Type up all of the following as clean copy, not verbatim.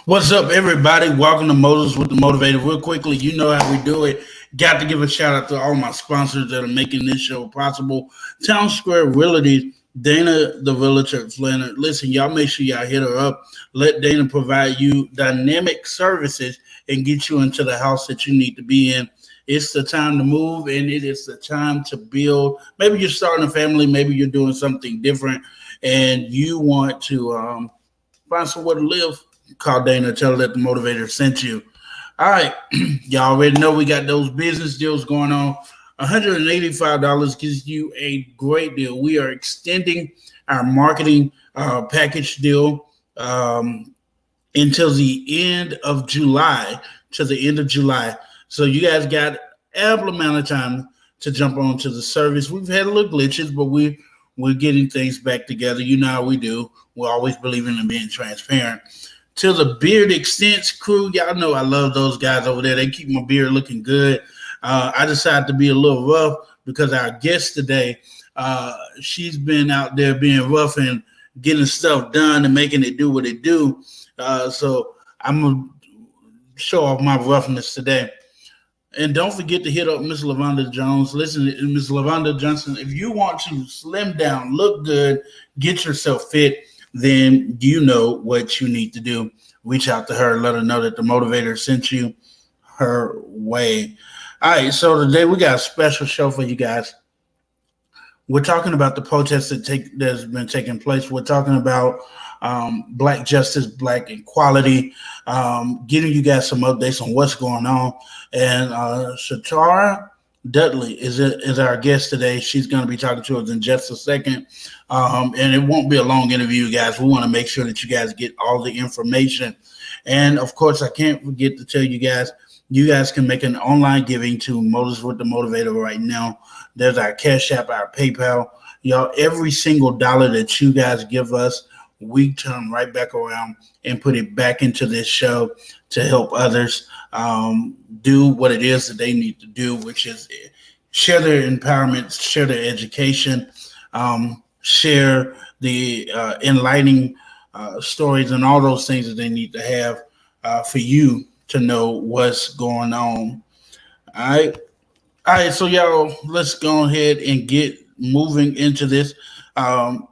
What's up, everybody? Welcome to Moses with the Motivator. Real quickly, you know how we do it. Got to give a shout out to all my sponsors that are making this show possible. Town Square Realty, Dana, the realtor, Flynn. Listen, y'all make sure y'all hit her up. Let Dana provide you dynamic services and get you into the house that you need to be in. It's the time to move, and it is the time to build. Maybe you're starting a family. Maybe you're doing something different, and you want to find somewhere to live. Call Dana, tell her that the motivator sent you. All right, y'all already know we got those business deals going on. $185 gives you a great deal. We are extending our marketing package deal until the end of July. To the end of July. So you guys got ample amount of time to jump onto the service. We've had a little glitches, but we're getting things back together. You know how we do. We're always believing in being transparent. To the Beard Extents crew, y'all know I love those guys over there. They keep my beard looking good. I decided to be a little rough because our guest today, she's been out there being rough and getting stuff done and making it do what it do. So I'm going to show off my roughness today. And don't forget to hit up Miss LaVonda Jones. Listen, Miss LaVonda Johnson, if you want to slim down, look good, get yourself fit, then you know what you need to do. Reach out to her, let her know that the motivator sent you her way. All right, so today we got a special show for you guys. We're talking about the protests that's been taking place. We're talking about Black justice, Black equality, giving you guys some updates on what's going on. And Shatara Dudley is our guest today. She's going to be talking to us in just a second. And it won't be a long interview, guys. We want to make sure that you guys get all the information. And, of course, I can't forget to tell you guys can make an online giving to Moses with the Motivator right now. There's our Cash App, our PayPal. Y'all, every single dollar that you guys give us, we turn right back around and put it back into this show to help others do what it is that they need to do, which is share their empowerment, share their education, share the enlightening stories and all those things that they need to have for you to know what's going on. All right, so y'all, let's go ahead and get moving into this.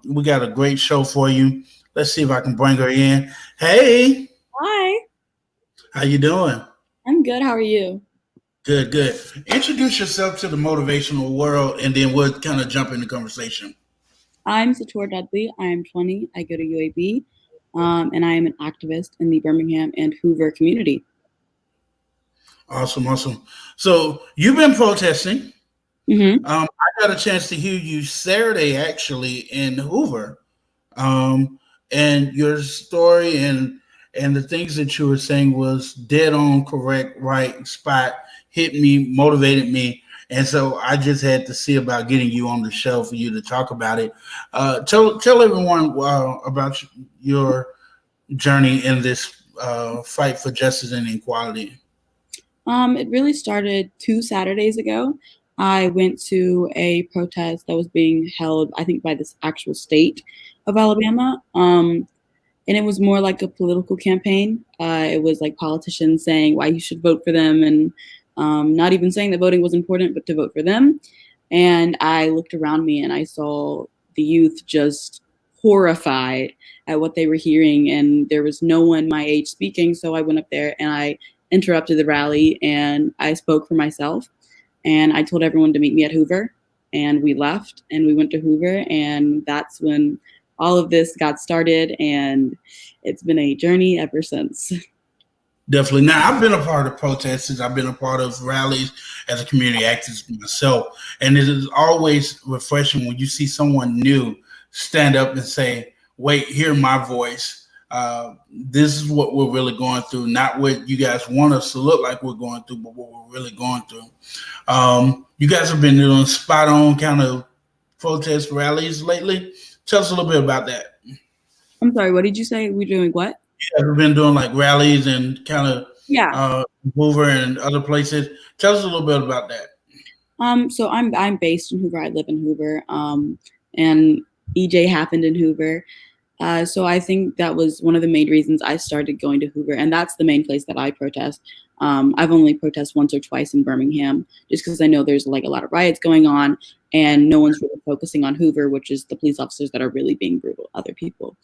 We got a great show for you. Let's see if I can bring her in. Hey. Hi. How you doing? I'm good. How are you? Good. Introduce yourself to the motivational world, and then we'll kind of jump into conversation. I'm Sator Dudley. I am 20. I go to UAB, and I am an activist in the Birmingham and Hoover community. Awesome. So you've been protesting. Mm-hmm. I got a chance to hear you Saturday, actually, in Hoover, and your story and the things that you were saying was dead on, correct, right, spot, hit me, motivated me. And so I just had to see about getting you on the show for you to talk about it. Tell everyone about your journey in this fight for justice and equality. It really started 2 Saturdays ago. I went to a protest that was being held, I think, by this actual state of Alabama. And it was more like a political campaign. It was like politicians saying why you should vote for them, and not even saying that voting was important, but to vote for them. And I looked around me and I saw the youth just horrified at what they were hearing, and there was no one my age speaking. So I went up there and I interrupted the rally and I spoke for myself. And I told everyone to meet me at Hoover. And we left and we went to Hoover. And that's when all of this got started. And it's been a journey ever since. Definitely. Now, I've been a part of protests. I've been a part of rallies as a community activist myself. And it is always refreshing when you see someone new stand up and say, wait, hear my voice. This is what we're really going through, not what you guys want us to look like we're going through, but what we're really going through. You guys have been doing spot on kind of protest rallies lately. Tell us a little bit about that. I'm sorry, what did you say? We're doing what? You guys have been doing like rallies and kind of Yeah. Hoover and other places. Tell us a little bit about that. So I'm based in Hoover. I live in Hoover. And EJ happened in Hoover. So I think that was one of the main reasons I started going to Hoover, and that's the main place that I protest. I've only protested once or twice in Birmingham, just because I know there's like a lot of riots going on, and no one's really focusing on Hoover, which is the police officers that are really being brutal to other people.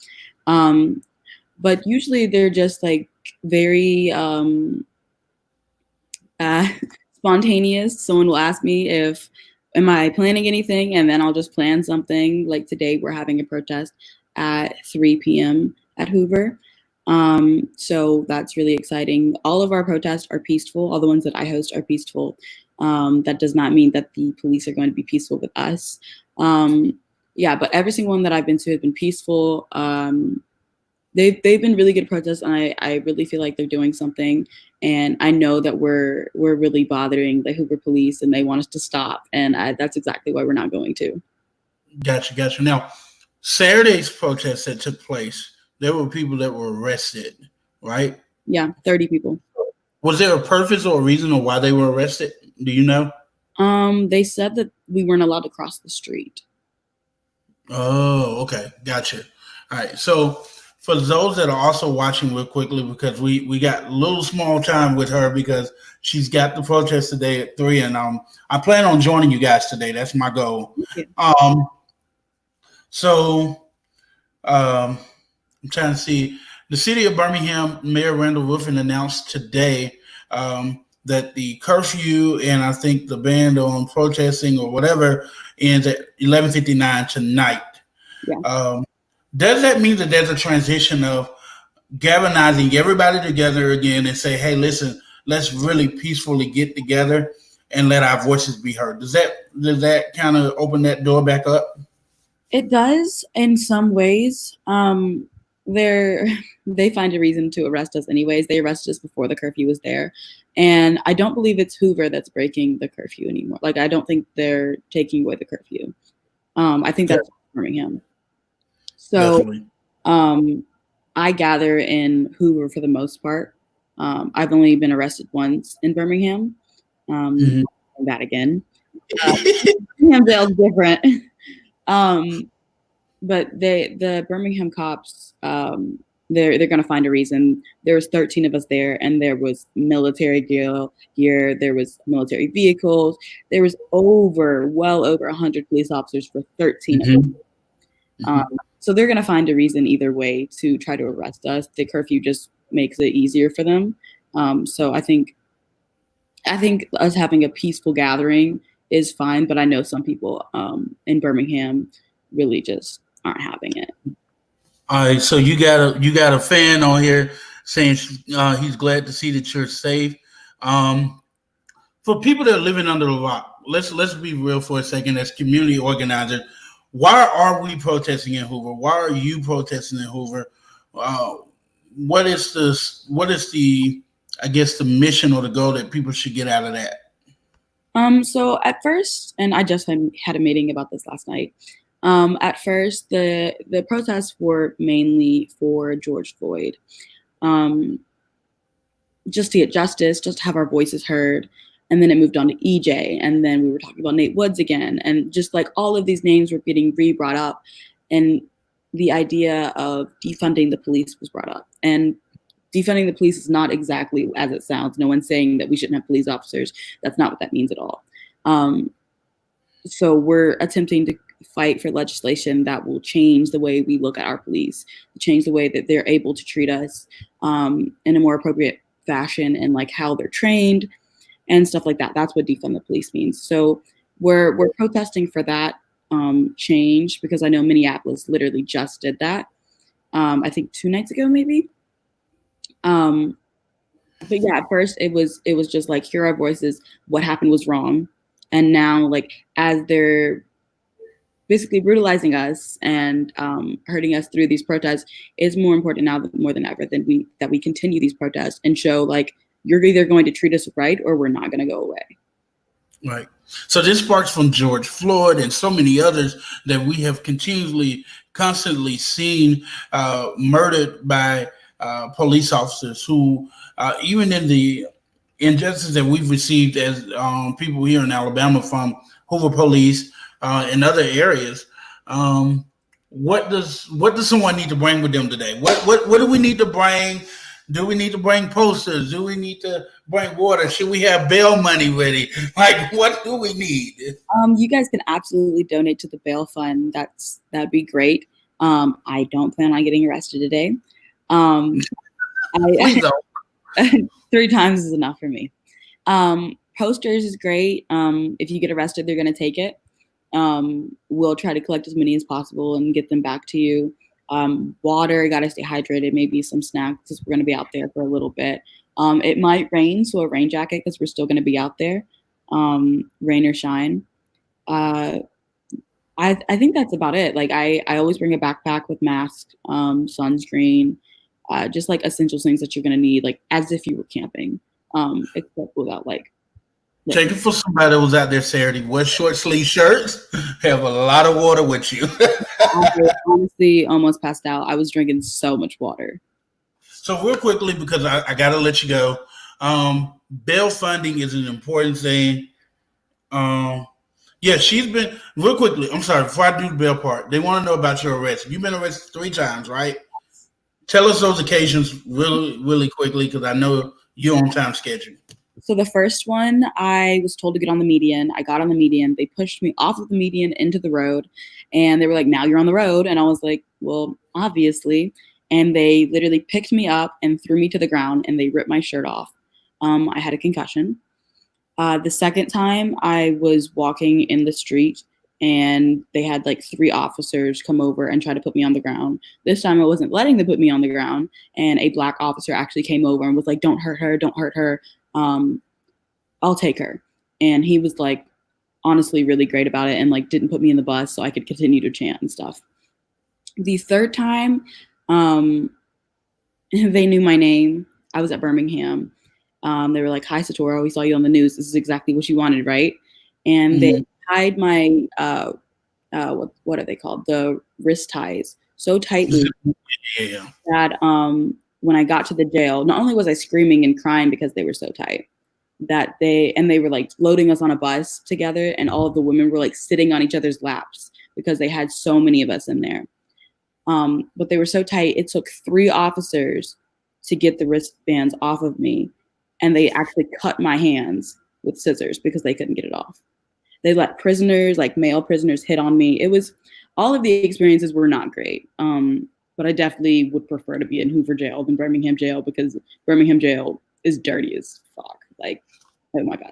But usually they're just like very spontaneous. Someone will ask me am I planning anything, and then I'll just plan something. Like today, we're having a protest at 3 p.m. at Hoover. So that's really exciting. All of our protests are peaceful. All the ones that I host are peaceful. That does not mean that the police are going to be peaceful with us. Yeah, but every single one that I've been to has been peaceful. They've been really good protests, and I really feel like they're doing something. And I know that we're really bothering the Hoover police, and they want us to stop. And that's exactly why we're not going to. Gotcha. Now, Saturday's protest that took place, there were people that were arrested, right? Yeah, 30 people. Was there a purpose or a reason or why they were arrested? Do you know? They said that we weren't allowed to cross the street. Oh, okay. Gotcha. All right. So for those that are also watching real quickly, because we got a little small time with her because she's got the protest today at 3, and I plan on joining you guys today. That's my goal. I'm trying to see. The city of Birmingham Mayor Randall Ruffin announced today that the curfew and I think the ban on protesting or whatever ends at 11:59 tonight. Yeah. Does that mean that there's a transition of galvanizing everybody together again and say, hey, listen, let's really peacefully get together and let our voices be heard? Does that kind of open that door back up? It does in some ways. They find a reason to arrest us anyways. They arrested us before the curfew was there. And I don't believe it's Hoover that's breaking the curfew anymore. Like, I don't think they're taking away the curfew. I think that's Birmingham. So I gather in Hoover for the most part. I've only been arrested once in Birmingham. That again. Birmingham jail's different. But the Birmingham cops, they're going to find a reason. There was 13 of us there, and there was military gear, there was military vehicles, there was well over 100 police officers for 13 of us. So they're going to find a reason either way to try to arrest us. The curfew just makes it easier for them. So I think us having a peaceful gathering is fine, but I know some people in Birmingham really just aren't having it. All right, so you got a fan on here saying he's glad to see that you're safe. For people that are living under the rock, let's be real for a second. As community organizers, why are we protesting in Hoover? Why are you protesting in Hoover? What is the I guess the mission or the goal that people should get out of that? So at first, and I just had a meeting about this last night. At first, the protests were mainly for George Floyd, just to get justice, just to have our voices heard. And then it moved on to EJ, and then we were talking about Nate Woods again, and just like all of these names were getting re-brought up. And the idea of defunding the police was brought up. And defunding the police is not exactly as it sounds. No one's saying that we shouldn't have police officers. That's not what that means at all. So we're attempting to fight for legislation that will change the way we look at our police, change the way that they're able to treat us in a more appropriate fashion, and like how they're trained and stuff like that. That's what defund the police means. So we're protesting for that change, because I know Minneapolis literally just did that. I think 2 nights ago, maybe. But yeah, at first it was just like, hear our voices, what happened was wrong. And now, like, as they're basically brutalizing us and hurting us through these protests, it's more important now more than ever that we continue these protests and show, like, you're either going to treat us right or we're not going to go away. Right. So this sparks from George Floyd and so many others that we have constantly seen murdered by police officers who, even in the injustice that we've received as people here in Alabama from Hoover Police and other areas, what does someone need to bring with them today? What do we need to bring? Do we need to bring posters? Do we need to bring water? Should we have bail money ready? Like, what do we need? You guys can absolutely donate to the bail fund. That'd be great. I don't plan on getting arrested today. Please don't. 3 times is enough for me. Posters is great. If you get arrested, they're going to take it. We'll try to collect as many as possible and get them back to you. Water, got to stay hydrated, maybe some snacks, because we're going to be out there for a little bit. It might rain, so a rain jacket, because we're still going to be out there, rain or shine. I think that's about it. Like, I always bring a backpack with mask, sunscreen, just like essential things that you're going to need, like as if you were camping, except without like. Take it for somebody that was out there Saturday. Wear short sleeve shirts. Have a lot of water with you. I honestly almost passed out. I was drinking so much water. So real quickly, because I got to let you go. Bail funding is an important thing. Yeah, she's been real quickly. I'm sorry, before I do the bail part, they want to know about your arrest. You've been arrested 3 times, right? Tell us those occasions really, really quickly, because I know you're on time schedule. So the first one, I was told to get on the median. I got on the median. They pushed me off of the median into the road, and they were like, now you're on the road. And I was like, well, obviously. And they literally picked me up and threw me to the ground, and they ripped my shirt off. I had a concussion. The second time, I was walking in the street, and they had like 3 officers come over and try to put me on the ground. This time I wasn't letting them put me on the ground, and a Black officer actually came over and was like, don't hurt her, don't hurt her. I'll take her. And he was like honestly really great about it, and like didn't put me in the bus so I could continue to chant and stuff. The third time, they knew my name. I was at Birmingham. They were like, hi, Satoro, we saw you on the news. This is exactly what you wanted, right? And they tied my, what are they called? The wrist ties so tightly that when I got to the jail, not only was I screaming and crying because they were so tight, that they were like loading us on a bus together, and all of the women were like sitting on each other's laps because they had so many of us in there. But they were so tight, it took 3 officers to get the wristbands off of me, and they actually cut my hands with scissors because they couldn't get it off. They let prisoners, like male prisoners, hit on me. It was, all of the experiences were not great. But I definitely would prefer to be in Hoover jail than Birmingham jail, because Birmingham jail is dirty as fuck. Like, oh my God.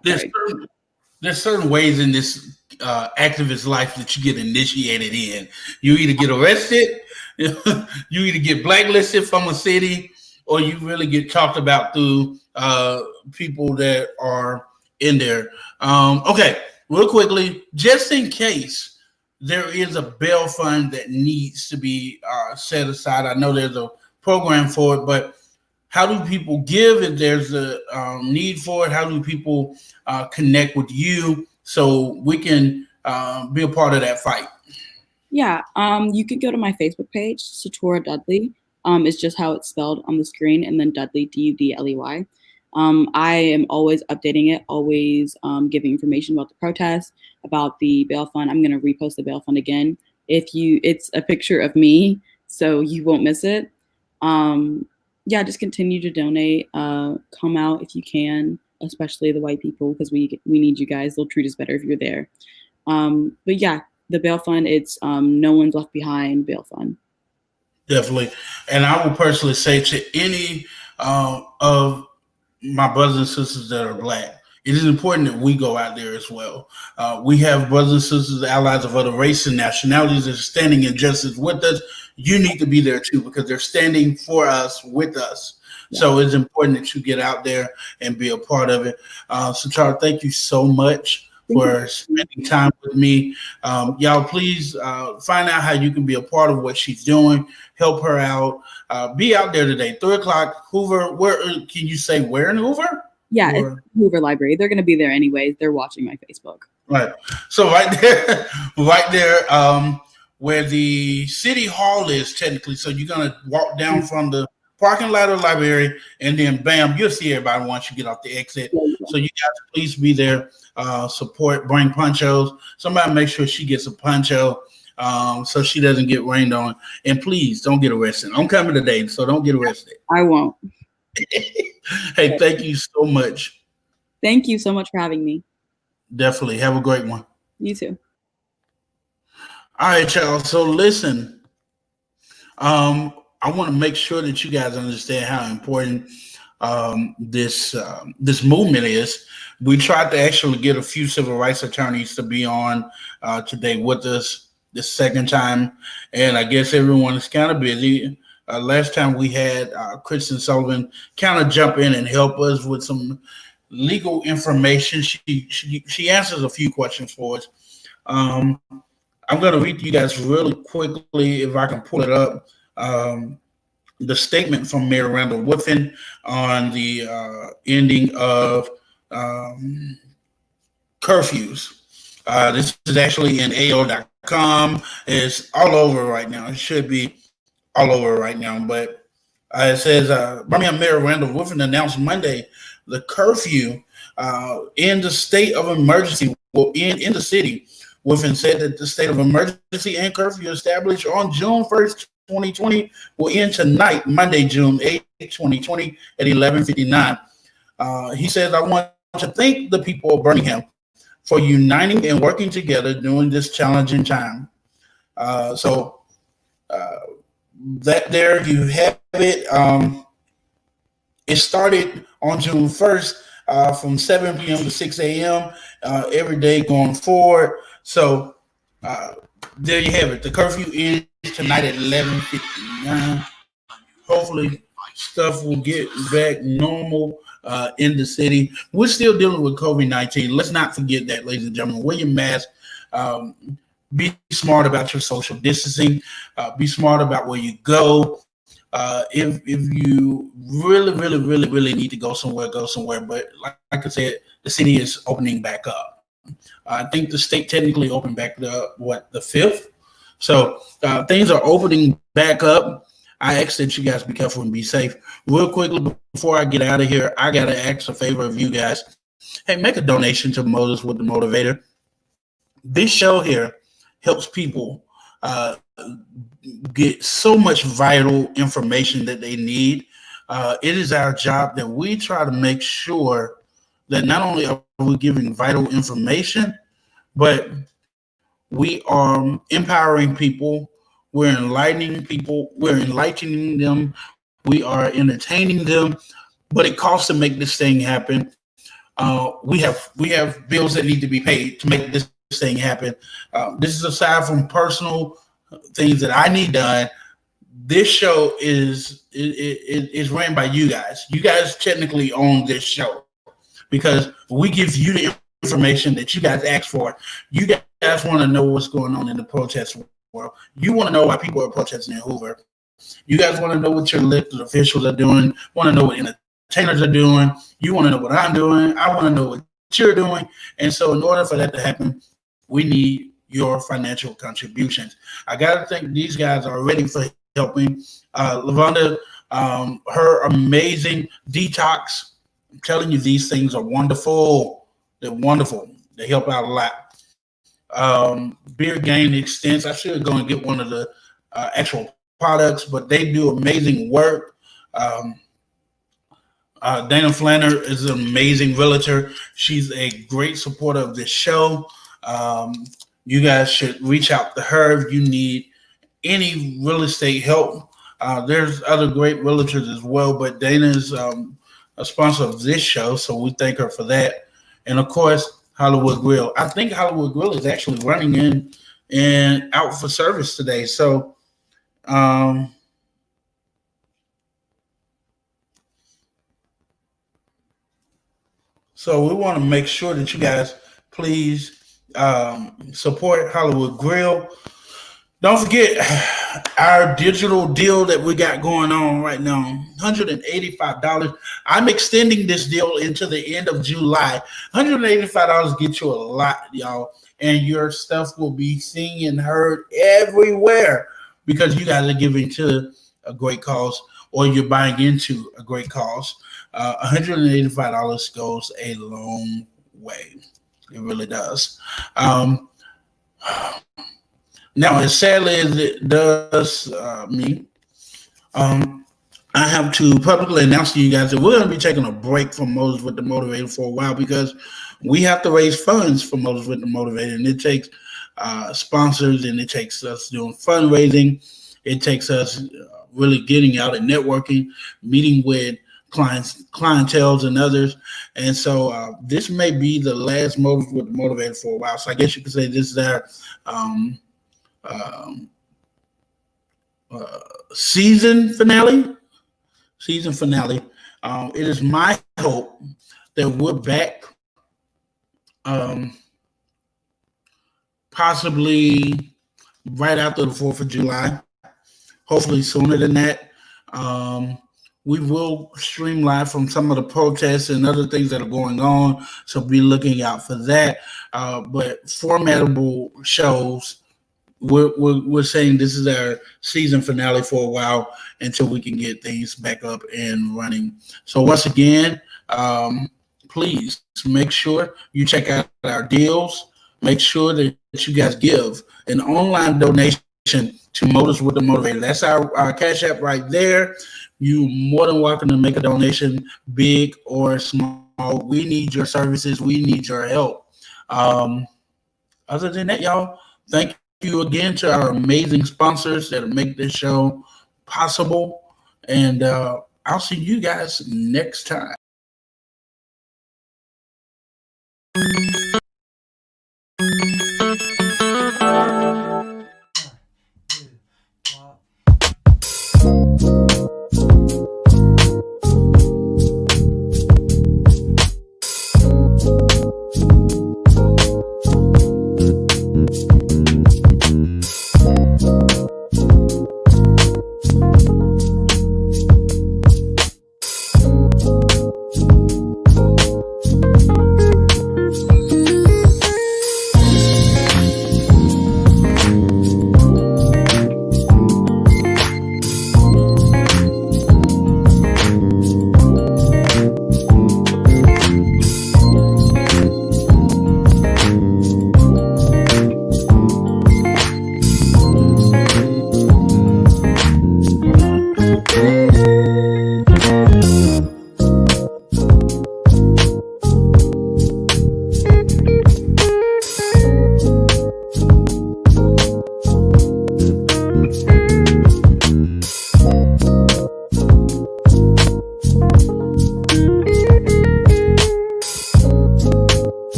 There's certain ways in this activist life that you get initiated in. You either get arrested, you either get blacklisted from a city, or you really get talked about through people that are in there. Okay, real quickly, just in case there is a bail fund that needs to be set aside. I know there's a program for it, but how do people give if there's a need for it? How do people connect with you so we can be a part of that fight? Yeah, you could go to my Facebook page, Satora Dudley. It's just how it's spelled on the screen, and then Dudley, Dudley. I am always updating it, always giving information about the protest, about the bail fund. I'm going to repost the bail fund again. It's a picture of me so you won't miss it. Yeah, just continue to donate. Come out if you can, especially the white people, because we need you guys. They'll treat us better if you're there. But yeah, the bail fund, it's No One's Left Behind bail fund. Definitely. And I will personally say to any of my brothers and sisters that are Black, it is important that we go out there as well. We have brothers and sisters, allies of other races and nationalities that are standing in justice with us. You need to be there too, because they're standing for us, with us. Yeah. So it's important that you get out there and be a part of it. So Charles, thank you so much for spending time with me. Y'all, please find out how you can be a part of what she's doing. Help her out. Be out there today, 3 o'clock, Hoover. Where can you say where in Hoover? Yeah, it's Hoover Library. They're going to be there anyways. They're watching my Facebook. Right. So right there, where the city hall is technically. So you're going to walk down from the parking lot of the library, and then bam, you'll see everybody once you get off the exit. So you guys please be there. Support, bring ponchos. Somebody make sure she gets a poncho so she doesn't get rained on. And please don't get arrested. I'm coming today, so don't get arrested. I won't. Hey, thank you so much. Thank you so much for having me. Definitely. Have a great one. You too. All right, y'all. So listen, I want to make sure that you guys understand how important this movement is. We tried to actually get a few civil rights attorneys to be on today with us this second time, and I guess everyone is kind of busy. Last time we had Kristen Sullivan kind of jump in and help us with some legal information. She answers a few questions for us. I'm going to read to you guys really quickly, if I can pull it up, the statement from Mayor Randall Woodfin on the ending of curfews. This is actually in AO.com. It's all over right now. It should be all over right now, but it says Birmingham Mayor Randall Woodfin announced Monday the curfew in the state of emergency will end in the city. Woodfin said that the state of emergency and curfew established on June 1st, 2020 will end tonight, Monday, June 8th, 2020 at 11:59. He says, I want to thank the people of Birmingham for uniting and working together during this challenging time. That there you have it. It started on June 1st from 7 p.m. to 6 a.m. Every day going forward. So there you have it. The curfew ends tonight at 11:59. Hopefully stuff will get back normal in the city. We're still dealing with COVID-19. Let's not forget that, ladies and gentlemen. Wear your mask. Be smart about your social distancing. Be smart about where you go. If you really need to go somewhere, go somewhere. But like I said, the city is opening back up. I think the state technically opened back up, the 5th? So things are opening back up. I ask that you guys be careful and be safe. Real quickly, before I get out of here, I got to ask a favor of you guys. Hey, make a donation to Moses with the Motivator. This show here helps people get so much vital information that they need. It is our job that we try to make sure that not only are we giving vital information, but we are empowering people. We're enlightening people. We're enlightening them. We are entertaining them. But it costs to make this thing happen. We have bills that need to be paid to make this thing happen. This is aside from personal things that I need done. This show is ran by you guys. You guys technically own this show because we give you the information that you guys ask for. You guys want to know what's going on in the protest world. You want to know why people are protesting in Hoover. You guys want to know what your elected officials are doing. Want to know what entertainers are doing. You want to know what I'm doing. I want to know what you're doing. And so in order for that to happen, we need your financial contributions. I got to thank these guys already for helping. Lavonda, her amazing detox. I'm telling you, these things are wonderful. They're wonderful. They help out a lot. Beer Gain Extents. I should go and get one of the actual products, but they do amazing work. Dana Flanner is an amazing realtor. She's a great supporter of this show. Um, you guys should reach out to her if you need any real estate help. There's other great realtors as well, but Dana is a sponsor of this show, so we thank her for that. And of course, Hollywood Grill. I think Hollywood Grill is actually running in and out for service today. Um, so we want to make sure that you guys please support Hollywood Grill. Don't forget our digital deal that we got going on right now, $185. I'm extending this deal into the end of July. $185 gets you a lot, y'all, and your stuff will be seen and heard everywhere because you guys are giving to a great cause or you're buying into a great cause. $185 goes a long way. It really does. Now, as sadly as it does me, I have to publicly announce to you guys that we're going to be taking a break from Moses with the Motivator for a while because we have to raise funds for Moses with the Motivator, and it takes sponsors, and it takes us doing fundraising. It takes us really getting out and networking, meeting with clientels and others. And so this may be the last Moses with the Motivator for a while. So I guess you could say this is our season finale. It is my hope that we're back possibly right after the 4th of July, hopefully sooner than that. We will stream live from some of the protests and other things that are going on, so be looking out for that. But formatable shows, we're saying this is our season finale for a while until we can get things back up and running. So once again, please make sure you check out our deals. Make sure that you guys give an online donation to Motors with the Motivator. That's our Cash App right there. You're more than welcome to make a donation, big or small. We need your services. We need your help. Other than that, y'all, thank you again to our amazing sponsors that make this show possible. And I'll see you guys next time.